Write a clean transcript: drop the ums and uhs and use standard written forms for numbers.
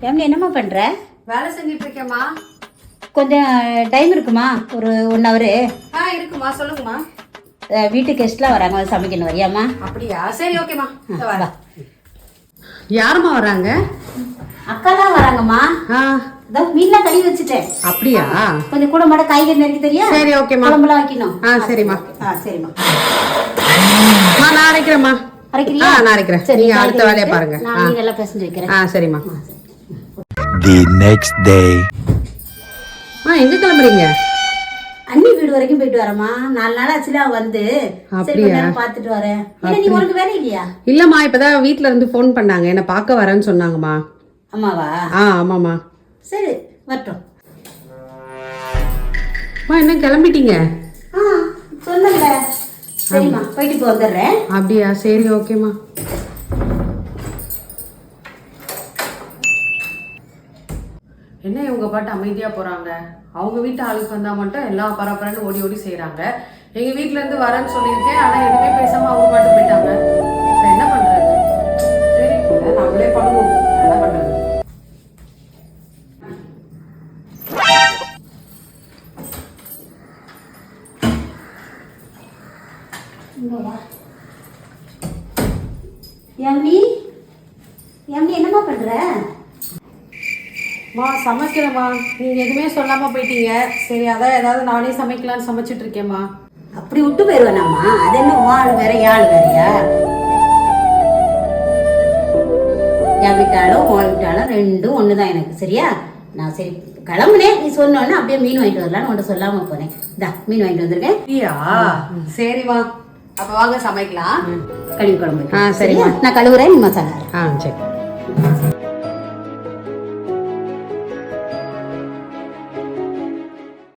ஏம்ல என்னம்மா பண்ற? வேலை செஞ்சுட்டு இருக்கேம்மா. கொஞ்சம் டைம் இருக்குமா? ஒரு 1 ஹவர் இருக்குமா, சொல்லுங்கம்மா. வீட்டு கெஸ்ட்லாம் வராங்க, சமைக்கணும். வரியாம்மா? அப்படியா, சரி ஓகேம்மா. வா. யாரும்மா வராங்க? அக்கா தான் வராங்கம்மா. மீன்லாம் கழுவி வச்சுட்டேன். அப்படியா? கொஞ்சம் கூட மாட காய்கறி நறுக்கி தெரியா? சரி ஓகேம்மா. குழம்புலாம் வைக்கணும். சரிம்மா. சரிம்மா. நான் அரைக்கிறேம்மா. அரைக்கிறியா? நான் அரைக்கிறேன். சரி, நீங்க அடுத்த வேலையை பாருங்க. நான் எல்லாம் பேசஞ்சு வைக்கிறேன். சரிம்மா. The next day. எங்க கிளம்புறீங்க? அண்ணி வீடு வரைக்கும் போயிட்டு வரேம்மா. 4 நாள் ஆச்சுல வந்து. சரி, கொஞ்ச நேரம் பார்த்துட்டு வரேன். நீ உனக்கு வேலை இல்லையா? இல்லம்மா, இப்பதான் வீட்ல இருந்து ஃபோன் பண்ணாங்க, என்ன பார்க்க வரேன்னு சொன்னாங்கம்மா. அம்மாவா? ஆமாம்மா. சரி, வரட்டும். என்ன கிளம்பிட்டீங்க? சொன்னல. சரிம்மா, போயிட்டு இப்போ வந்துடுறேன். அப்படியா, சரி ஓகேம்மா. என்ன இவங்க பாட்டு அமைதியா போறாங்க? அவங்க வீட்டு ஆளுக்கு வந்தா மட்டும் எல்லாம் பரபரன்னு ஓடி ஓடி செய்யறாங்க. எங்க வீட்டுல இருந்து வரேன்னு சொல்லியிருக்கேன், ஆனா எதுவுமே பேசாம அவங்க பாட்டு போயிட்டாங்க. என்ன பண்றது? சரி, நம்மளே பண்ணுவோம். என்ன பண்றது? என்னம்மா பண்ற? சமைக்கிறேம்மா. நீங்க எதுவுமே சொல்லாம போயிட்டீங்க. சரி, அதான் ஏதாவது நானே சமைக்கலாம்னு சமைச்சிட்டு இருக்கேம்மா. அப்படி விட்டு போயிருவேனாம்மா? அது என்ன ஆள் வேற ஆள் வேறையா? என் வீட்டாலும் உன் வீட்டாலும் ரெண்டும் ஒண்ணுதான் எனக்கு. சரியா? நான் சரி கிளம்புனேன், நீ சொன்னோன்னு அப்படியே மீன் வாங்கிட்டு வரலான்னு உன்ட்ட சொல்லாம போனேன். இந்தா மீன் வாங்கிட்டு வந்திருக்கேன். சரிம்மா, அப்ப வாங்க சமைக்கலாம். கழுவி குழம்பு. சரிம்மா. நான் கழுவுறேன், நீ மசாலா. சரி.